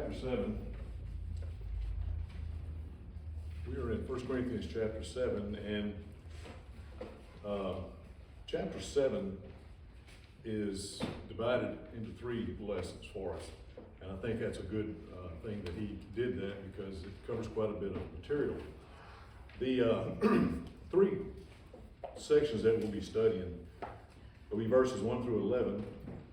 chapter 7. We are in 1 Corinthians chapter 7, and chapter 7 is divided into 3 lessons for us. And I think that's a good thing that he did that, because it covers quite a bit of material. The 3 sections that we'll be studying will be verses 1 through 11,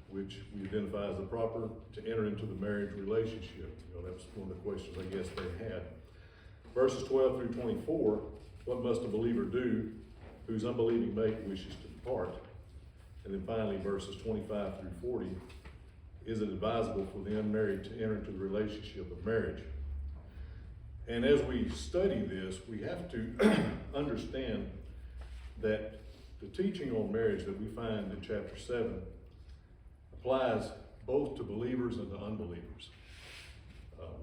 which we identify as the proper to enter into the marriage relationship. That was one of the questions I guess they had. Verses 12 through 24, what must a believer do whose unbelieving mate wishes to depart? And then finally, verses 25 through 40, is it advisable for the unmarried to enter into the relationship of marriage? And as we study this, we have to understand that the teaching on marriage that we find in chapter 7 applies both to believers and to unbelievers.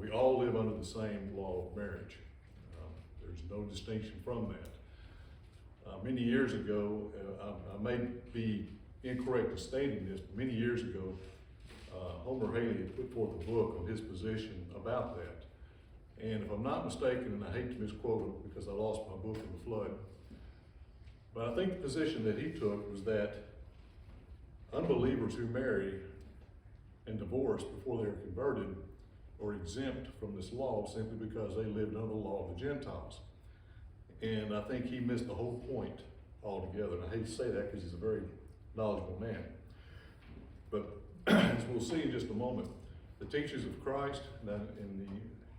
We all live under the same law of marriage. There's no distinction from that. Many years ago, I may be incorrect in stating this, but many years ago, Homer Haley had put forth a book on his position about that. And if I'm not mistaken, and I hate to misquote him because I lost my book in the flood, but I think the position that he took was that unbelievers who marry and divorce before they're converted are exempt from this law simply because they lived under the law of the Gentiles. And I think he missed the whole point altogether. And I hate to say that because he's a very knowledgeable man. But as we'll see in just a moment, the teachings of Christ and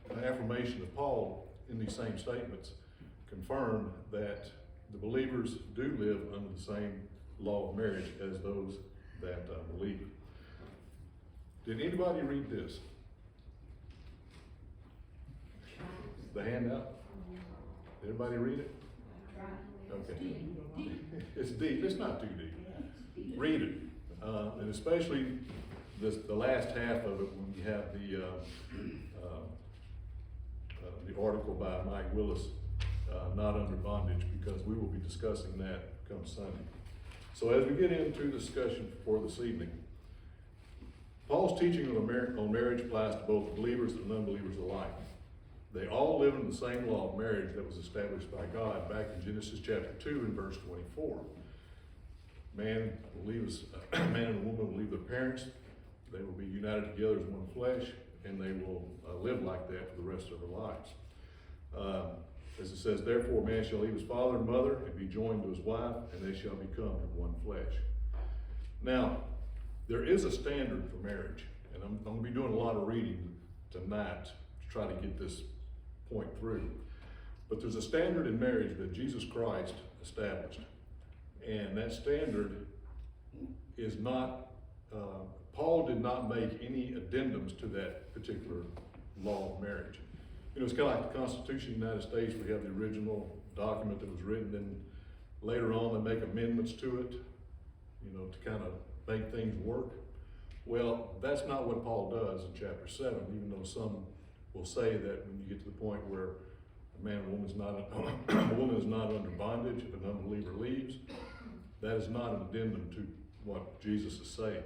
the affirmation of Paul in these same statements confirm that the believers do live under the same law of marriage as those that believe. Did anybody read this? The handout? Did everybody read it? Okay. It's deep. It's not too deep. Read it. And especially the last half of it, when you have the article by Mike Willis, Not Under Bondage, because we will be discussing that come Sunday. So as we get into discussion for this evening, Paul's teaching on marriage applies to both believers and unbelievers alike. They all live in the same law of marriage that was established by God back in Genesis chapter 2 and verse 24. Man and a woman will leave their parents. They will be united together as one flesh, and they will live like that for the rest of their lives. As it says, therefore man shall leave his father and mother and be joined to his wife, and they shall become one flesh. Now, there is a standard for marriage, and I'm going to be doing a lot of reading tonight to try to get this point through. But there's a standard in marriage that Jesus Christ established. And that standard is not, Paul did not make any addendums to that particular law of marriage. It's kind of like the Constitution of the United States. We have the original document that was written, and later on they make amendments to it, to kind of make things work. Well, that's not what Paul does in chapter 7, even though some will say that when you get to the point where a man and woman is not under bondage if an unbeliever leaves, that is not an addendum to what Jesus is saying.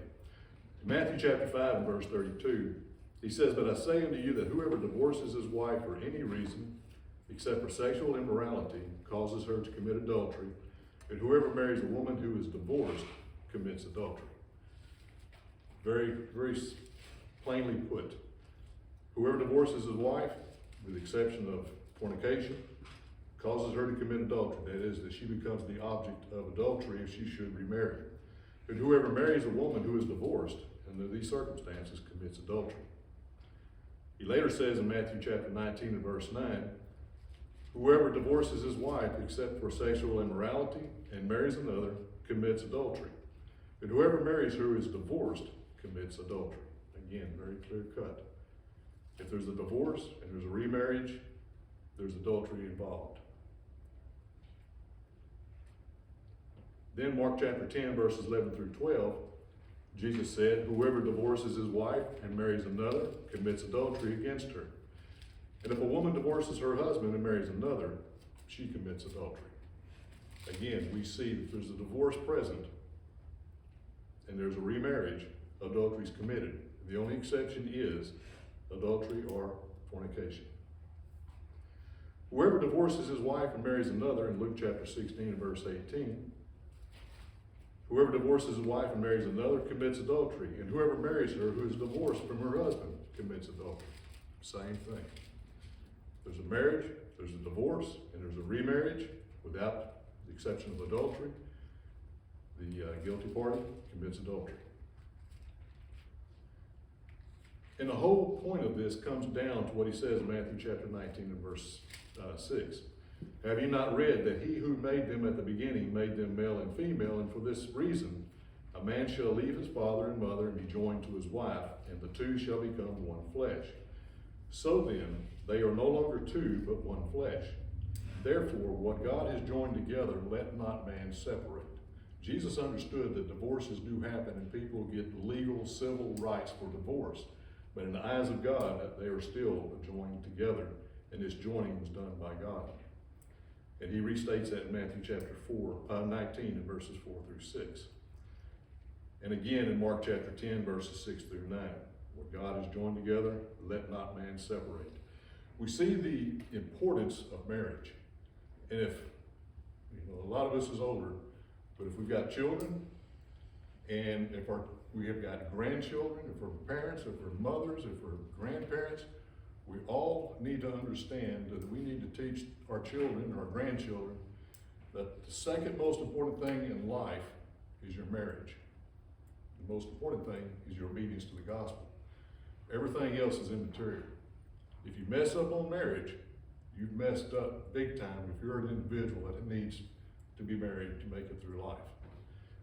In Matthew chapter 5 and verse 32, he says, but I say unto you that whoever divorces his wife for any reason, except for sexual immorality, causes her to commit adultery, and whoever marries a woman who is divorced commits adultery. Very, very plainly put. Whoever divorces his wife, with the exception of fornication, causes her to commit adultery. That is, that she becomes the object of adultery if she should remarry. And whoever marries a woman who is divorced, under these circumstances, commits adultery. He later says in Matthew chapter 19 and verse 9, whoever divorces his wife except for sexual immorality and marries another commits adultery. And whoever marries her who is divorced commits adultery. Again, very clear cut. If there's a divorce and there's a remarriage, there's adultery involved. Then Mark chapter 10, verses 11 through 12, Jesus said, whoever divorces his wife and marries another commits adultery against her. And if a woman divorces her husband and marries another, she commits adultery. Again, we see that there's a divorce present and there's a remarriage, adultery is committed. The only exception is adultery, or fornication. Whoever divorces his wife and marries another, in Luke chapter 16 and verse 18, whoever divorces his wife and marries another commits adultery, and whoever marries her who is divorced from her husband commits adultery. Same thing. There's a marriage, there's a divorce, and there's a remarriage. Without the exception of adultery, the guilty party commits adultery. And the whole point of this comes down to what he says in Matthew chapter 19 and verse 6. Have you not read that he who made them at the beginning made them male and female, and for this reason a man shall leave his father and mother and be joined to his wife, and the two shall become one flesh. So then, they are no longer two, but one flesh. Therefore, what God has joined together, let not man separate. Jesus understood that divorces do happen and people get legal, civil rights for divorce. But in the eyes of God, they are still joined together, and this joining was done by God. And he restates that in Matthew chapter 19 and verses 4 through 6. And again in Mark chapter 10, verses 6 through 9. What God has joined together, let not man separate. We see the importance of marriage. And if, a lot of us is older, but if we've got children, and if we have got grandchildren, if we're parents, if we're mothers, if we're grandparents, we all need to understand that we need to teach our children, our grandchildren, that the second most important thing in life is your marriage. The most important thing is your obedience to the gospel. Everything else is immaterial. If you mess up on marriage, you've messed up big time if you're an individual that needs to be married to make it through life.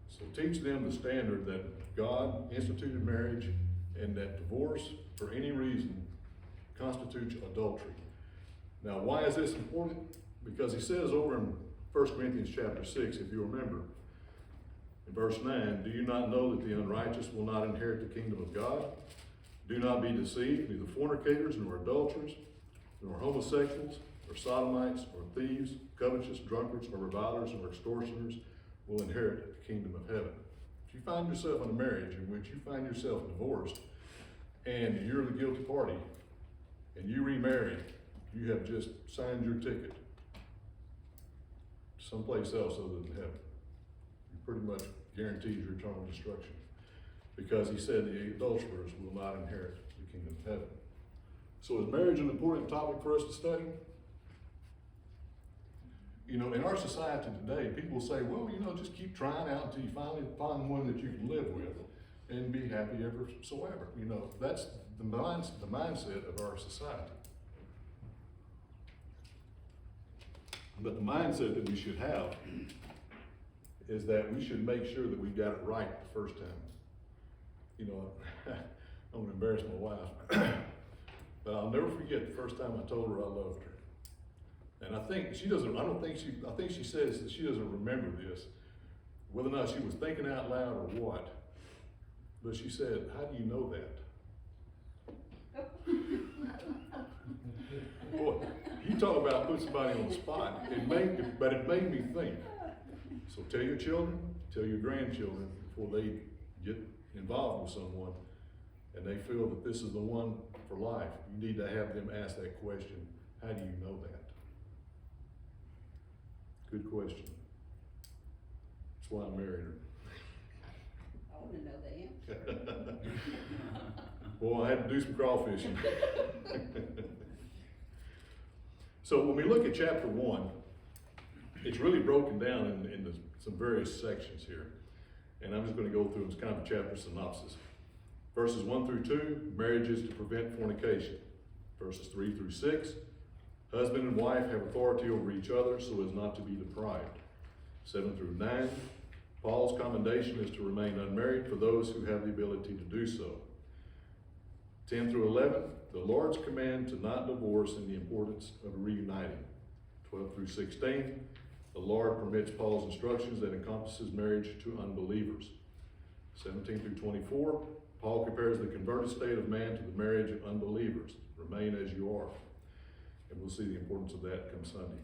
So teach them the standard that God instituted marriage, and that divorce for any reason constitutes adultery. Now, why is this important? Because he says over in 1 Corinthians Chapter 6, if you remember, in verse 9, do you not know that the unrighteous will not inherit the kingdom of God? Do not be deceived, neither fornicators, nor adulterers, nor homosexuals, or sodomites, or thieves, covetous, drunkards, or revilers, or extortioners will inherit the kingdom of heaven. If you find yourself in a marriage in which you find yourself divorced, and you're the guilty party, and you remarry, you have just signed your ticket someplace else other than heaven. You pretty much guaranteed your eternal destruction, because he said the adulterers will not inherit the kingdom of heaven. So is marriage an important topic for us to study? In our society today, people say, well, just keep trying out until you finally find one that you can live with and be happy ever so ever. That's the mindset of our society. But the mindset that we should have is that we should make sure that we got it right the first time. I'm gonna embarrass my wife, but I'll never forget the first time I told her I loved her. And I think she says that she doesn't remember this, whether or not she was thinking out loud or what. But she said, how do you know that? Boy, you talk about putting somebody on the spot. It made me think. So tell your children, tell your grandchildren before they get involved with someone and they feel that this is the one for life. You need to have them ask that question, how do you know that? Good question. That's why I married her. I want to know the answer. Boy, I had to do some crawfishing. So when we look at chapter 1, it's really broken down into some various sections here. And I'm just going to go through, it's kind of a chapter synopsis. Verses 1 through 2, marriages to prevent fornication. Verses 3 through 6, husband and wife have authority over each other so as not to be deprived. 7 through 9, Paul's commendation is to remain unmarried for those who have the ability to do so. 10 through 11, the Lord's command to not divorce and the importance of reuniting. 12 through 16, the Lord permits Paul's instructions that encompasses marriage to unbelievers. 17 through 24, Paul compares the converted state of man to the marriage of unbelievers. Remain as you are. And we'll see the importance of that come Sunday.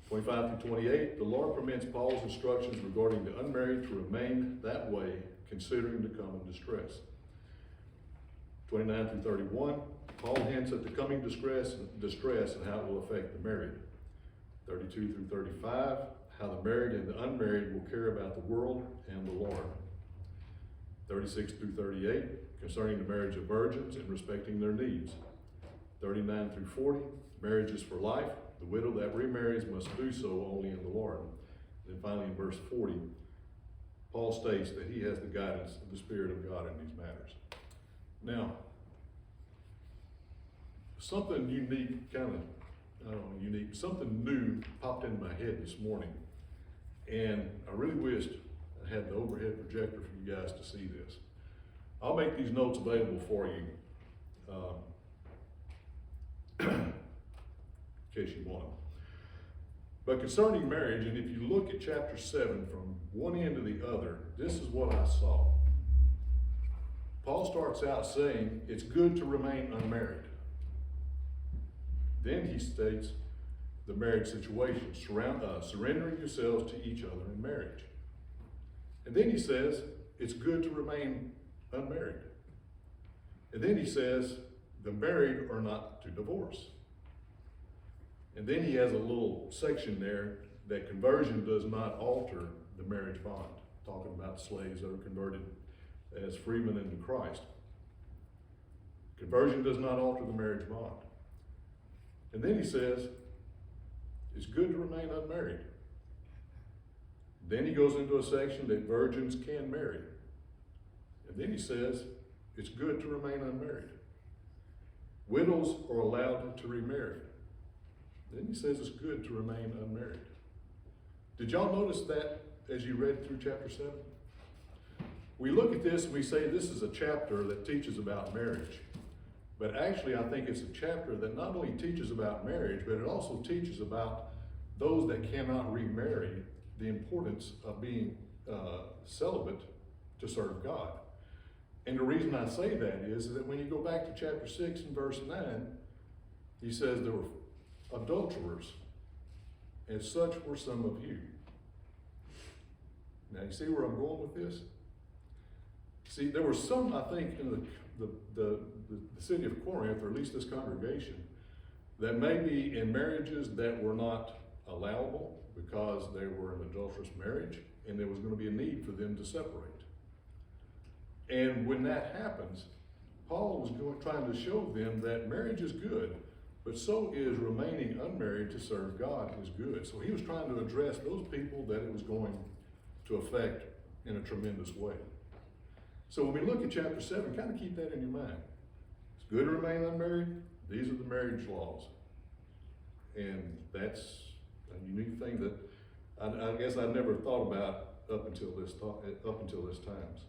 25 through 28, the Lord permits Paul's instructions regarding the unmarried to remain that way, considering the common distress. 29 through 31, Paul hints at the coming distress and how it will affect the married. 32 through 35, how the married and the unmarried will care about the world and the Lord. 36 through 38, concerning the marriage of virgins and respecting their needs. 39 through 40, marriage is for life. The widow that remarries must do so only in the Lord. And then finally in verse 40, Paul states that he has the guidance of the Spirit of God in these matters. Now, something unique, something new popped into my head this morning. And I really wished I had the overhead projector for you guys to see this. I'll make these notes available for you in case you want them. But concerning marriage, and if you look at chapter 7 from one end to the other, this is what I saw. Paul starts out saying it's good to remain unmarried. Then he states the marriage situation, surrendering yourselves to each other in marriage. And then he says it's good to remain unmarried. And then he says the married are not to divorce. And then he has a little section there that conversion does not alter the marriage bond, talking about slaves that are converted as freemen into Christ. Conversion does not alter the marriage bond. And then he says it's good to remain unmarried. Then he goes into a section that virgins can marry. And then he says it's good to remain unmarried. Widows are allowed to remarry. Then he says it's good to remain unmarried. Did y'all notice that as you read through chapter 7? We look at this and we say this is a chapter that teaches about marriage. But actually I think it's a chapter that not only teaches about marriage, but it also teaches about those that cannot remarry, the importance of being celibate to serve God. And the reason I say that is that when you go back to chapter 6 and verse 9, he says there were adulterers, and such were some of you. Now you see where I'm going with this? See, there were some, I think, in the city of Corinth, or at least this congregation, that may be in marriages that were not allowable because they were an adulterous marriage, and there was going to be a need for them to separate. And when that happens, Paul was trying to show them that marriage is good, but so is remaining unmarried to serve God is good. So he was trying to address those people that it was going to affect in a tremendous way. So when we look at chapter 7, kind of keep that in your mind. It's good to remain unmarried. These are the marriage laws. And that's a unique thing that I guess I never thought about up until this times.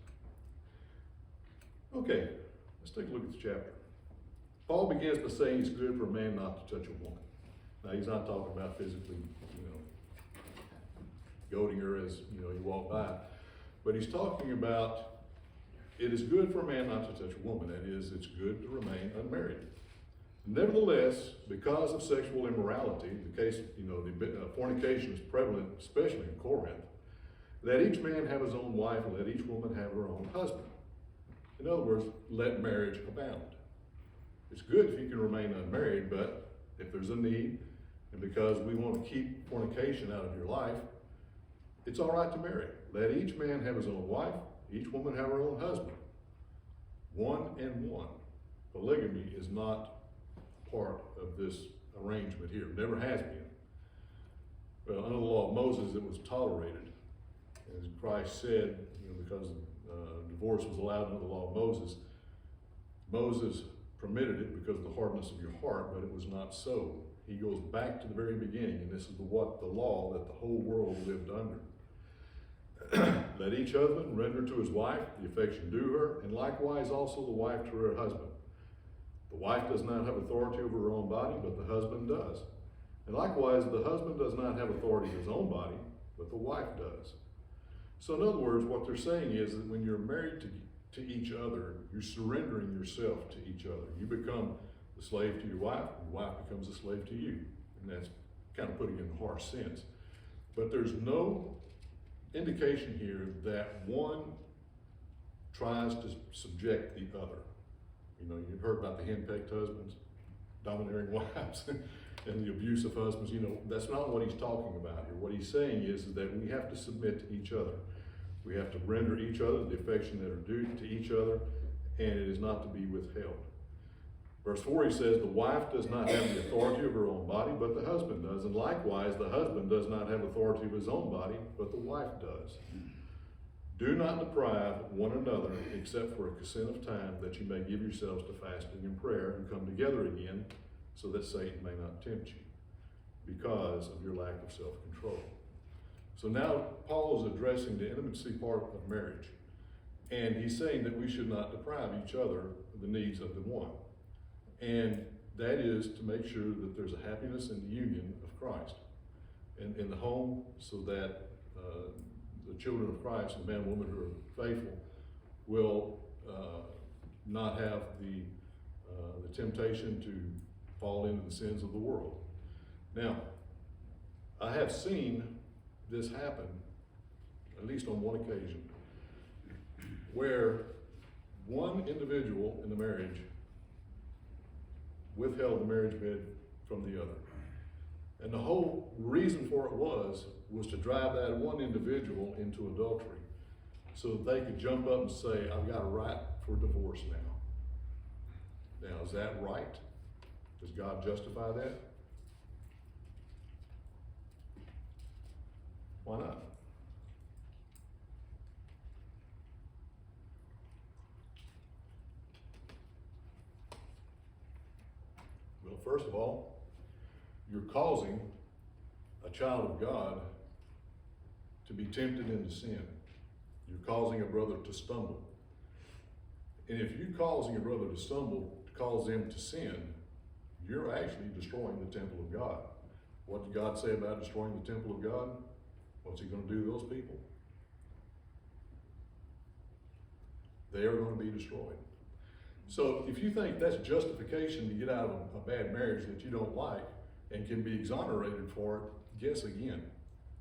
Okay, let's take a look at the chapter. Paul begins by saying it's good for a man not to touch a woman. Now he's not talking about physically, goading her as you walk by, but he's talking about it is good for a man not to touch a woman. That is, it's good to remain unmarried. Nevertheless, because of sexual immorality, the case, fornication is prevalent, especially in Corinth, let each man have his own wife and let each woman have her own husband. In other words, let marriage abound. It's good if you can remain unmarried, but if there's a need, and because we want to keep fornication out of your life, it's all right to marry. Let each man have his own wife, each woman have her own husband. One and one. Polygamy is not part of this arrangement here. It never has been. Well, under the law of Moses, it was tolerated. As Christ said, because divorce was allowed under the law of Moses, Moses permitted it because of the hardness of your heart, but it was not so. He goes back to the very beginning, and this is the law that the whole world lived under. Let each husband render to his wife the affection due her, and likewise also the wife to her husband. The wife does not have authority over her own body, but the husband does. And likewise, the husband does not have authority in his own body, but the wife does. So in other words, what they're saying is that when you're married to each other, you're surrendering yourself to each other. You become the slave to your wife becomes a slave to you. And that's kind of putting it in a harsh sense. But there's no indication here that one tries to subject the other. You know, you've heard about the henpecked husbands, domineering wives, and the abusive husbands. You know, that's not what he's talking about here. What he's saying is that we have to submit to each other. We have to render each other the affection that are due to each other, and it is not to be withheld. Verse 4, he says, the wife does not have the authority of her own body, but the husband does. And likewise, the husband does not have authority of his own body, but the wife does. Do not deprive one another, except for a consent of time, that you may give yourselves to fasting and prayer, and come together again, so that Satan may not tempt you, because of your lack of self-control. So now Paul is addressing the intimacy part of marriage. And he's saying that we should not deprive each other of the needs of the one. And that is to make sure that there's a happiness in the union of Christ and in the home, so that the children of Christ, the man and woman who are faithful, will not have the temptation to fall into the sins of the world. Now, I have seen this happen, at least on one occasion, where one individual in the marriage withheld the marriage bed from the other. And the whole reason for it was to drive that one individual into adultery, so that they could jump up and say, I've got a right for divorce now. Now, is that right? Does God justify that? Why not? Well, first of all, you're causing a child of God to be tempted into sin. You're causing a brother to stumble. And if you're causing a brother to stumble, to cause them to sin, you're actually destroying the temple of God. What did God say about destroying the temple of God? What's he going to do to those people? They are going to be destroyed. So if you think that's justification to get out of a bad marriage that you don't like and can be exonerated for it, guess again,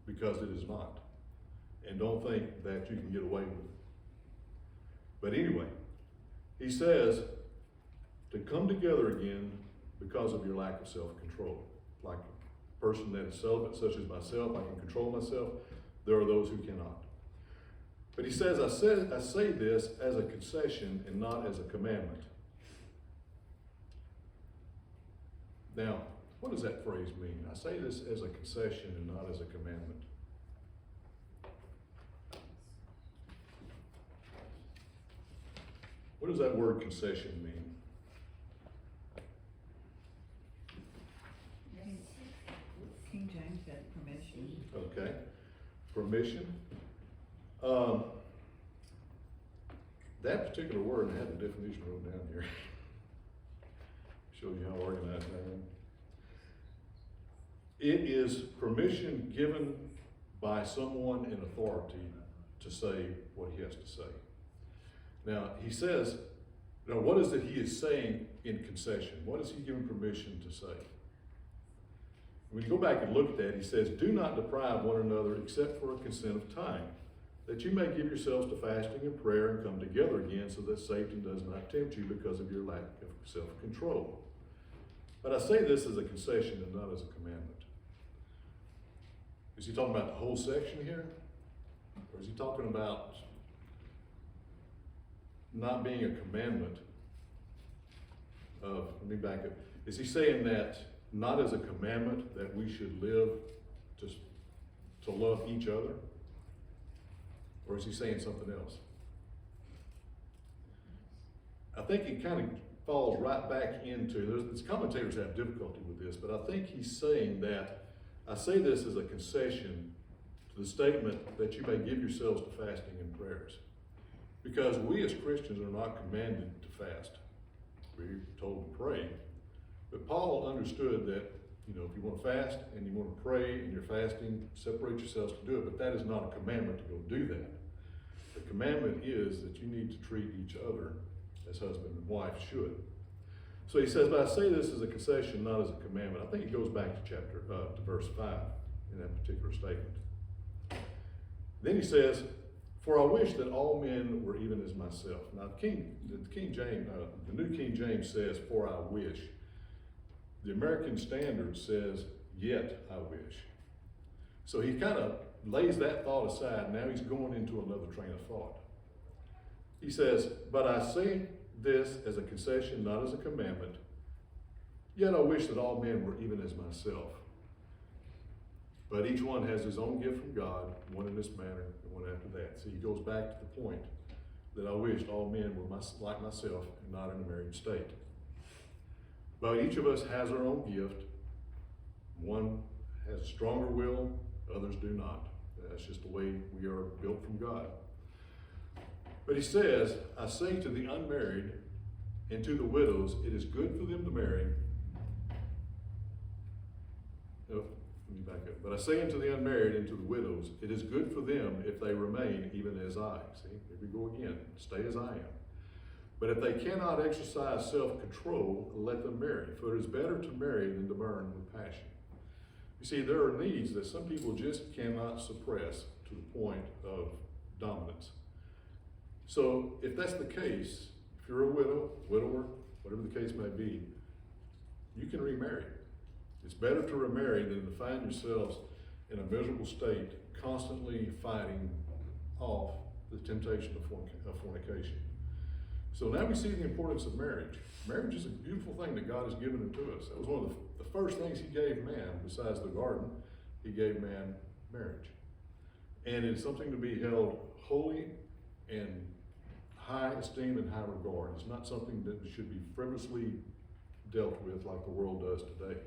because it is not. And don't think that you can get away with it. But anyway, he says to come together again because of your lack of self-control. Like a person that is celibate, such as myself, I can control myself. There are those who cannot. But he says, I say this as a concession and not as a commandment. Now, what does that phrase mean? I say this as a concession and not as a commandment. What does that word concession mean? King James said permission. Okay, permission. That particular word, and I have the definition wrote down here. Shows you how organized I am. It is permission given by someone in authority to say what he has to say. Now, he says, now what is it he is saying in concession? What is he giving permission to say? When you go back and look at that, he says, do not deprive one another except for a consent of time, that you may give yourselves to fasting and prayer and come together again, so that Satan does not tempt you because of your lack of self-control. But I say this as a concession and not as a commandment. Is he talking about the whole section here? Or is he talking about not being a commandment of, let me back up. Is he saying that not as a commandment that we should live to love each other? Or is he saying something else? I think it kind of falls right back into, commentators have difficulty with this, but I think he's saying that, I say this as a concession to the statement that you may give yourselves to fasting and prayers. Because we as Christians are not commanded to fast. We're told to pray. But Paul understood that, if you want to fast and you want to pray and you're fasting, separate yourselves to do it. But that is not a commandment to go do that. The commandment is that you need to treat each other as husband and wife should. So he says, but I say this as a concession, not as a commandment. I think it goes back to to verse 5 in that particular statement. Then he says, For I wish that all men were even as myself. Now, the New King James says, for I wish. The American Standard says, yet I wish. So he kind of lays that thought aside. Now he's going into another train of thought. He says, but I say this as a concession, not as a commandment. Yet I wish that all men were even as myself. But each one has his own gift from God, one in this manner and one after that. So he goes back to the point that I wished all men were like myself and not in a married state. But each of us has our own gift. One has a stronger will, others do not. That's just the way we are built from God. But he says, I say to the unmarried and to the widows, it is good for them to marry. Oh, let me back up. But I say unto the unmarried and to the widows, it is good for them if they remain even as I. See, here we go again. Stay as I am. But if they cannot exercise self-control, let them marry. For it is better to marry than to burn with passion. You see, there are needs that some people just cannot suppress to the point of dominance. So if that's the case, if you're a widower, whatever the case may be, you can remarry. It's better to remarry than to find yourselves in a miserable state, constantly fighting off the temptation of fornication. So now we see the importance of marriage. Marriage is a beautiful thing that God has given unto us. That was one of the first things he gave man, besides the garden. He gave man marriage. And it's something to be held holy and high esteem and high regard. It's not something that should be frivolously dealt with like the world does today.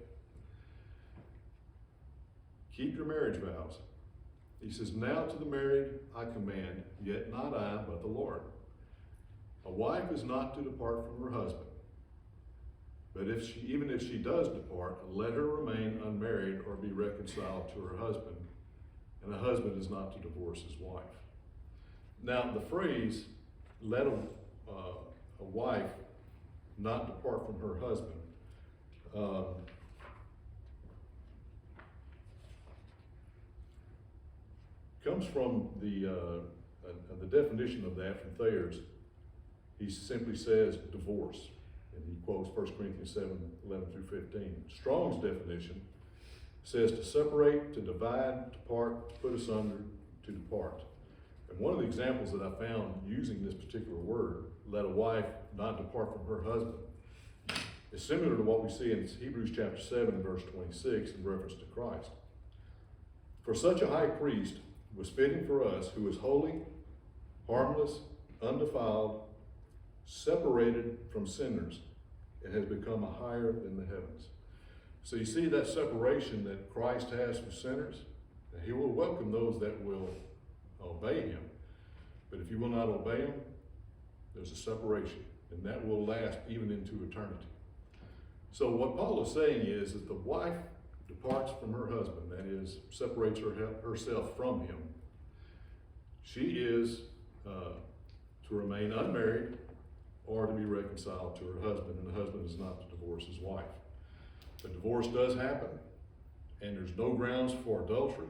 Keep your marriage vows. He says, now to the married I command, yet not I, but the Lord. A wife is not to depart from her husband. But even if she does depart, let her remain unmarried or be reconciled to her husband. And a husband is not to divorce his wife. Now, the phrase, let a wife not depart from her husband, comes from the definition of that from Thayer's. He simply says divorce, and he quotes 1 Corinthians 7:11-15. Strong's definition says to separate, to divide, to part, to put asunder, to depart. And one of the examples that I found using this particular word, let a wife not depart from her husband, is similar to what we see in Hebrews chapter 7, verse 26, in reference to Christ. For such a high priest was fitting for us, who is holy, harmless, undefiled, separated from sinners, and has become a higher than the heavens. So you see that separation that Christ has for sinners, and he will welcome those that will obey him. But if you will not obey him, there's a separation, and that will last even into eternity. So what Paul is saying is that the wife departs from her husband, that is, separates herself from him. She is to remain unmarried or to be reconciled to her husband, and the husband is not to divorce his wife. But divorce does happen, and there's no grounds for adultery.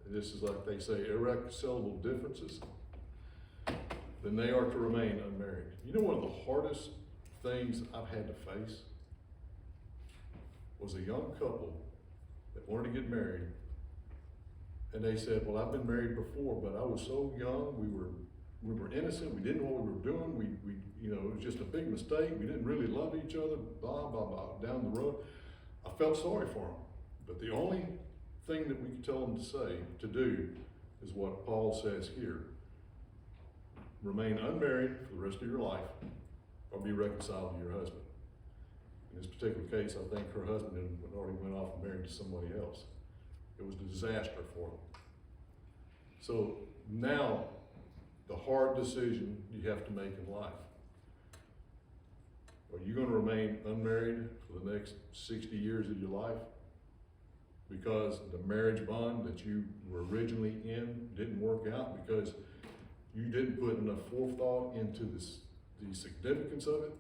This is like they say, irreconcilable differences. Then they are to remain unmarried. You know, one of the hardest things I've had to face was a young couple that wanted to get married, and they said, well, I've been married before, but I was so young, we were innocent, we didn't know what we were doing, we it was just a big mistake, we didn't really love each other, blah, blah, blah, down the road. I felt sorry for them, but the only thing that we could tell them to do, is what Paul says here. Remain unmarried for the rest of your life, or be reconciled to your husband. In this particular case, I think her husband had already went off and married to somebody else. It was a disaster for them. So now, the hard decision you have to make in life. Are you going to remain unmarried for the next 60 years of your life because the marriage bond that you were originally in didn't work out, because you didn't put enough forethought into the significance of it,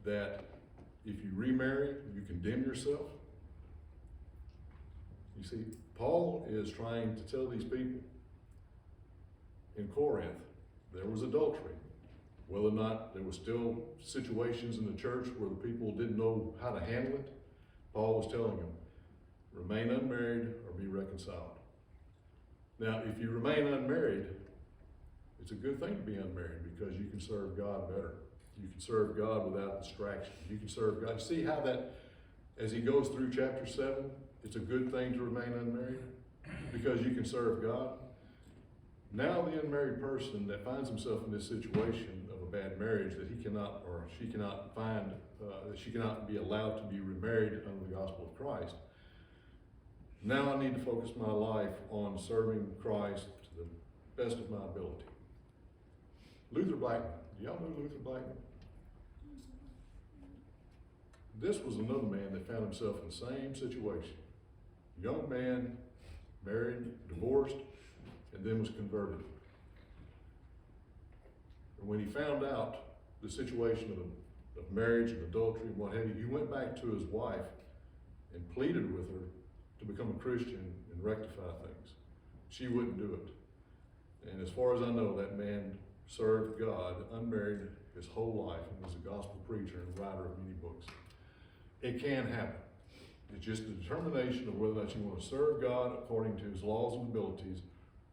that if you remarry, you condemn yourself? You see, Paul is trying to tell these people, in Corinth, there was adultery. Whether or not there were still situations in the church where the people didn't know how to handle it, Paul was telling them, remain unmarried or be reconciled. Now, if you remain unmarried, it's a good thing to be unmarried because you can serve God better. You can serve God without distraction. You can serve God. See how that, as he goes through chapter 7, it's a good thing to remain unmarried because you can serve God. Now the unmarried person that finds himself in this situation of a bad marriage that he cannot or she cannot find, that she cannot be allowed to be remarried under the gospel of Christ. Now I need to focus my life on serving Christ to the best of my ability. Luther Blackman. Do y'all know Luther Blackman? This was another man that found himself in the same situation. Young man, married, divorced, and then was converted. And when he found out the situation of marriage and adultery and what have you, he went back to his wife and pleaded with her to become a Christian and rectify things. She wouldn't do it. And as far as I know, that man served God unmarried his whole life and was a gospel preacher and writer of many books. It can happen. It's just a determination of whether or not you want to serve God according to his laws and abilities,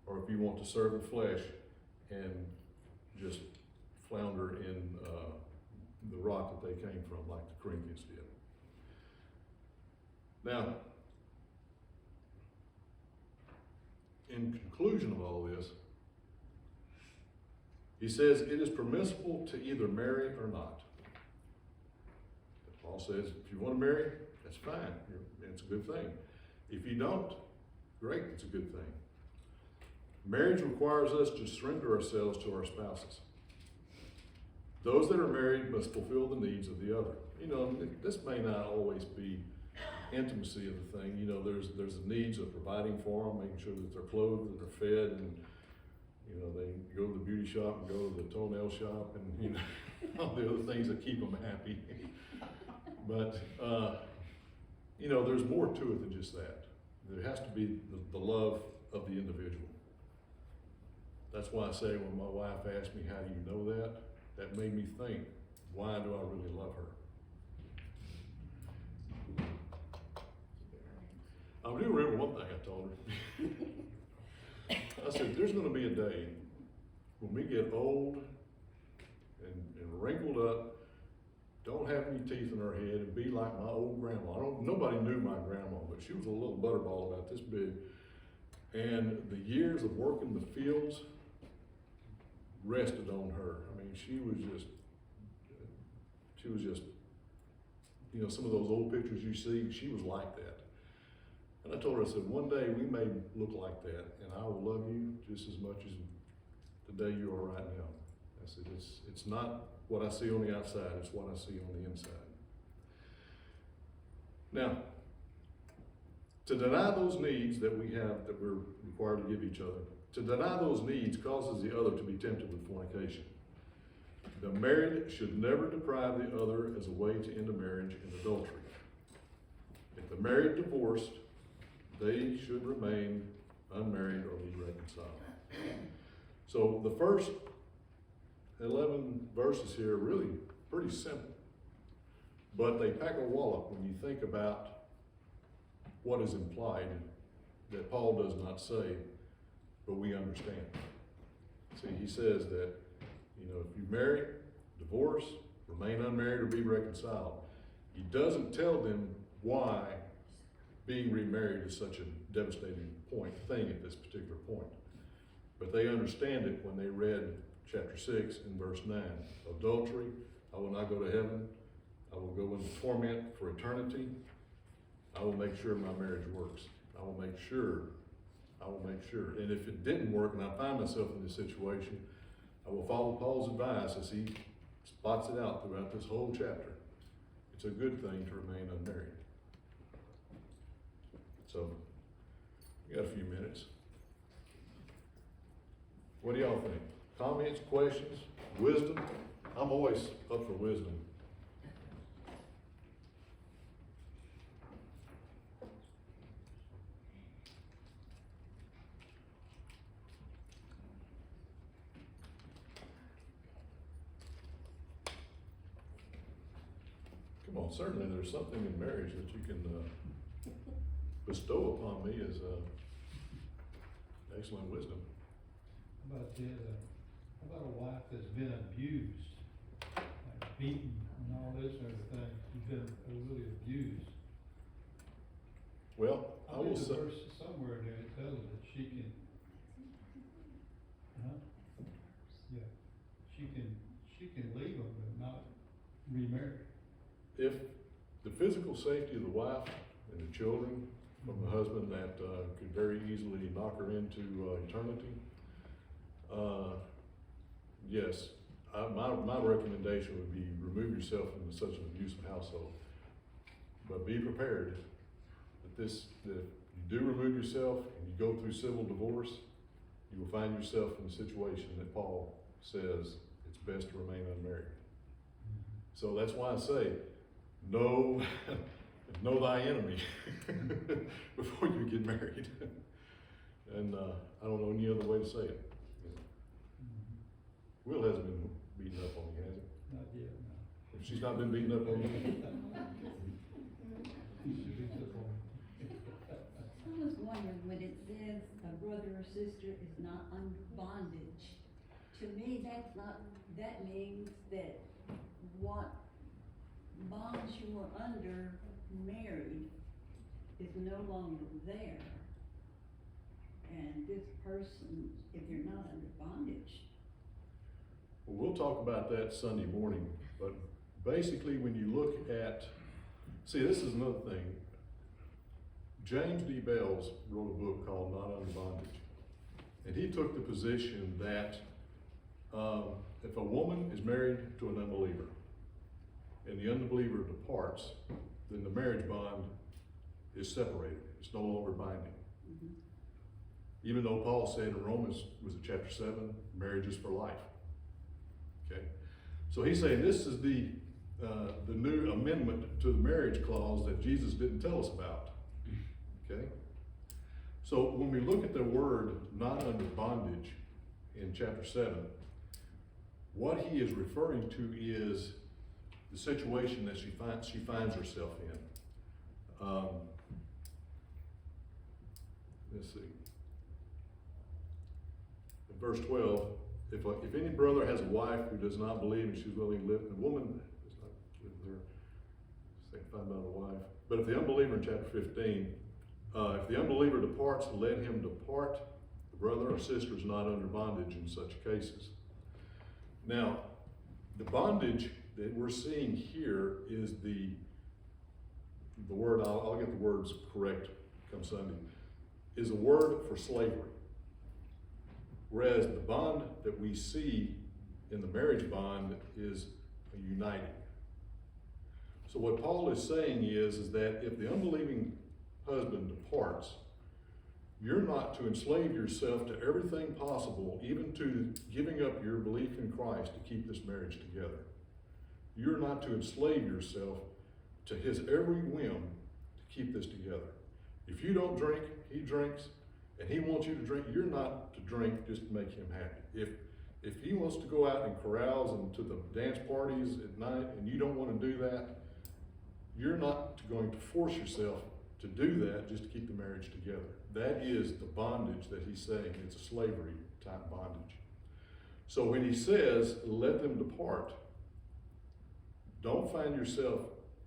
or if you want to serve the flesh and just flounder in the rock that they came from, like the Corinthians did. Now, in conclusion of all this, he says it is permissible to either marry or not. Paul says if you want to marry, that's fine. It's a good thing. If you don't, great, it's a good thing. Marriage requires us to surrender ourselves to our spouses. Those that are married must fulfill the needs of the other. You know, this may not always be intimacy of the thing. You know, there's the needs of providing for them, making sure that they're clothed and they're fed, and you know, they go to the beauty shop and go to the toenail shop, and you know, all the other things that keep them happy. But you know, there's more to it than just that. There has to be the love of the individual. That's why I say when my wife asked me, how do you know that? That made me think, why do I really love her? I do remember one thing I told her. I said, there's going to be a day when we get old and wrinkled up, don't have any teeth in our head, and be like my old grandma. Nobody knew my grandma, but she was a little butterball about this big. And the years of working the fields rested on her. I mean, she was just, you know, some of those old pictures you see, she was like that. And I told her, I said, one day we may look like that, and I will love you just as much as the day you are right now. I said, it's not what I see on the outside, it's what I see on the inside. Now, to deny those needs that we have, that we're required to give each other, to deny those needs causes the other to be tempted with fornication. The married should never deprive the other as a way to end a marriage in adultery. If the married divorced, they should remain unmarried or be reconciled. So the first 11 verses here are really pretty simple, but they pack a wallop when you think about what is implied that Paul does not say, but we understand. See, he says that, you know, if you marry, divorce, remain unmarried, or be reconciled. He doesn't tell them why being remarried is such a devastating thing at this particular point. But they understand it when they read chapter 6 and verse 9. Adultery, I will not go to heaven. I will go into torment for eternity. I will make sure my marriage works. I will make sure. And if it didn't work and I find myself in this situation, I will follow Paul's advice as he spots it out throughout this whole chapter. It's a good thing to remain unmarried. So, we got a few minutes. What do y'all think? Comments, questions, wisdom? I'm always up for wisdom. Oh, certainly, there's something in marriage that you can, bestow upon me as, excellent wisdom. How about the other, how about a wife that's been abused, like beaten and all this sort of thing, she's been really abused? Well, I will There's say, a verse somewhere there that tells us that she can, yeah, she can leave them but not remarry. if the physical safety of the wife and the children from the husband that, could very easily knock her into, eternity, yes, my recommendation would be remove yourself from such an abusive household. But be prepared that that you do remove yourself and you go through civil divorce, you will find yourself in a situation that Paul says it's best to remain unmarried. So that's why I say, know thy enemy before you get married. And I don't know any other way to say it. Will hasn't been beaten up on you, has he? Not yet, no. If she's not been beaten up on you, She beats up on me. I was wondering, when it says a brother or sister is not under bondage, to me, that means that what bonds you were under married is no longer there. And this person, if they're not under bondage, well, we'll talk about that Sunday morning, but basically when you look at, see, this is another thing. James D. Bells wrote a book called Not Under Bondage. And he took the position that if a woman is married to an unbeliever and the unbeliever departs, then the marriage bond is separated. It's no longer binding. mm-hmm. Even though Paul said in Romans, was it chapter 7, marriage is for life. Okay? So he's saying this is the new amendment to the marriage clause that Jesus didn't tell us about. Okay? So when we look at the word not under bondage in chapter 7, what he is referring to is the situation that she finds herself in. Let's see. In verse 12, if any brother has a wife who does not believe and she's willing to live, the woman does not live there, find out a wife. But if the unbeliever in chapter 15, if the unbeliever departs, let him depart. The brother or sister is not under bondage in such cases. Now, the bondage that we're seeing here is the word, I'll get the words correct come Sunday, is a word for slavery. Whereas the bond that we see in the marriage bond is a uniting. So what Paul is saying is that if the unbelieving husband departs, you're not to enslave yourself to everything possible, even to giving up your belief in Christ to keep this marriage together. You're not to enslave yourself to his every whim to keep this together. If you don't drink, he drinks, and he wants you to drink, you're not to drink just to make him happy. If he wants to go out and carouse and to the dance parties at night and you don't want to do that, you're not going to force yourself to do that just to keep the marriage together. That is the bondage that he's saying. It's a slavery type bondage. So when he says, let them depart, don't find yourself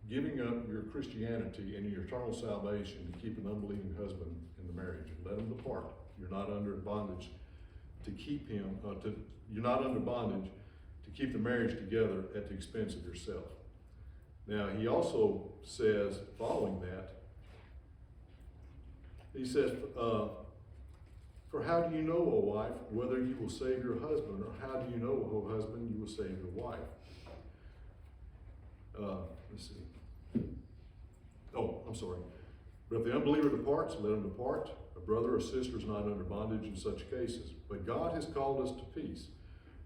giving up your Christianity and your eternal salvation to keep an unbelieving husband in the marriage. Let him depart. You're not under bondage to keep him, you're not under bondage to keep the marriage together at the expense of yourself. Now, he also says, following that, he says, for how do you know, O wife, whether you will save your husband, or how do you know, O husband, you will save your wife? Let's see. Oh, I'm sorry. But if the unbeliever departs, let him depart. A brother or sister is not under bondage in such cases. But God has called us to peace.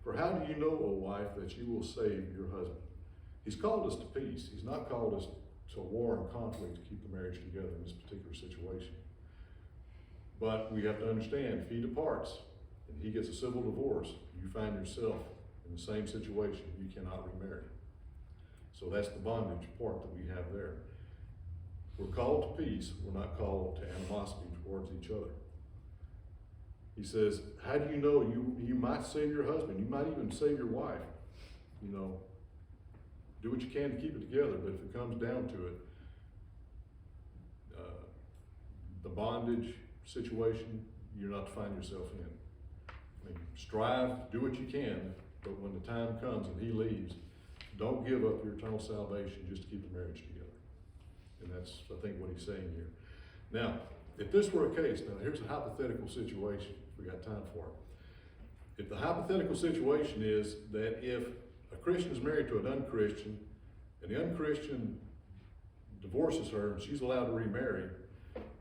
For how do you know, O wife, that you will save your husband? He's called us to peace. He's not called us to war and conflict to keep the marriage together in this particular situation. But we have to understand, if he departs and he gets a civil divorce, you find yourself in the same situation. You cannot remarry. So that's the bondage part that we have there. We're called to peace, we're not called to animosity towards each other. He says, how do you know you might save your husband, you might even save your wife? You know, do what you can to keep it together, but if it comes down to it, the bondage situation, you're not to find yourself in. I mean, strive, do what you can, but when the time comes and he leaves, don't give up your eternal salvation just to keep the marriage together. And that's, I think, what he's saying here. Now, if this were a case, now here's a hypothetical situation, if we got time for it. If the hypothetical situation is that if a Christian is married to an unchristian, and the unchristian divorces her and she's allowed to remarry,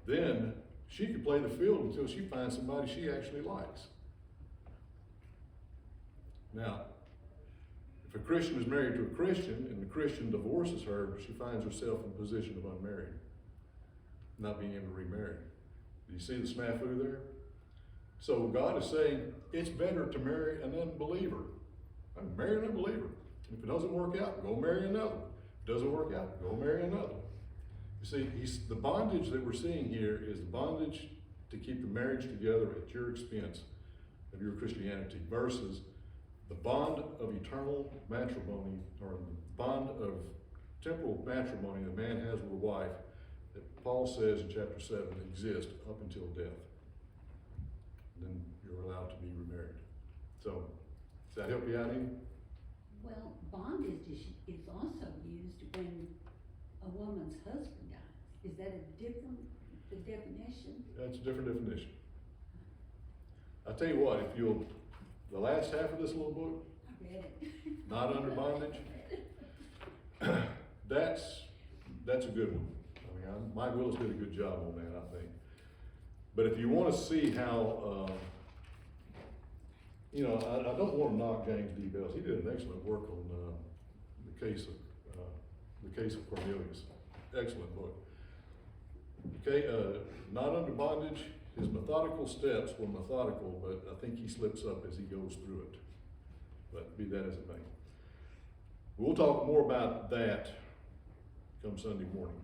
then she could play the field until she finds somebody she actually likes. Now, if a Christian is married to a Christian and the Christian divorces her, she finds herself in a position of unmarried, not being able to remarry. Do you see the snafu there? So God is saying it's better to marry an unbeliever. Marry an unbeliever. If it doesn't work out, go marry another. If it doesn't work out, go marry another. You see, the bondage that we're seeing here is the bondage to keep the marriage together at your expense of your Christianity versus the bond of eternal matrimony, or the bond of temporal matrimony that man has with a wife that Paul says in chapter 7 exists up until death. And then you're allowed to be remarried. So, does that help you out any? Well, bondage is also used when a woman's husband dies. Is that the definition? That's a different definition. I tell you what, if you'll, the last half of this little book, I read it. Not Under Bondage, that's a good one. I mean, Mike Willis did a good job on that, I think. But if you want to see how, you know, I don't want to knock James D. Bells. He did an excellent work on the case of Cornelius. Excellent book. Okay, Not Under Bondage. His methodical steps were methodical, but I think he slips up as he goes through it. But be that as it may. We'll talk more about that come Sunday morning,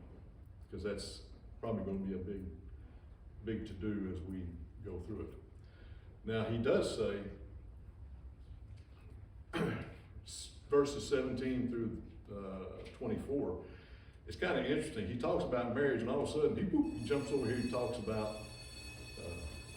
because that's probably going to be a big to-do as we go through it. Now, he does say, verses 17 through 24, it's kind of interesting. He talks about marriage, and all of a sudden, he jumps over here and talks about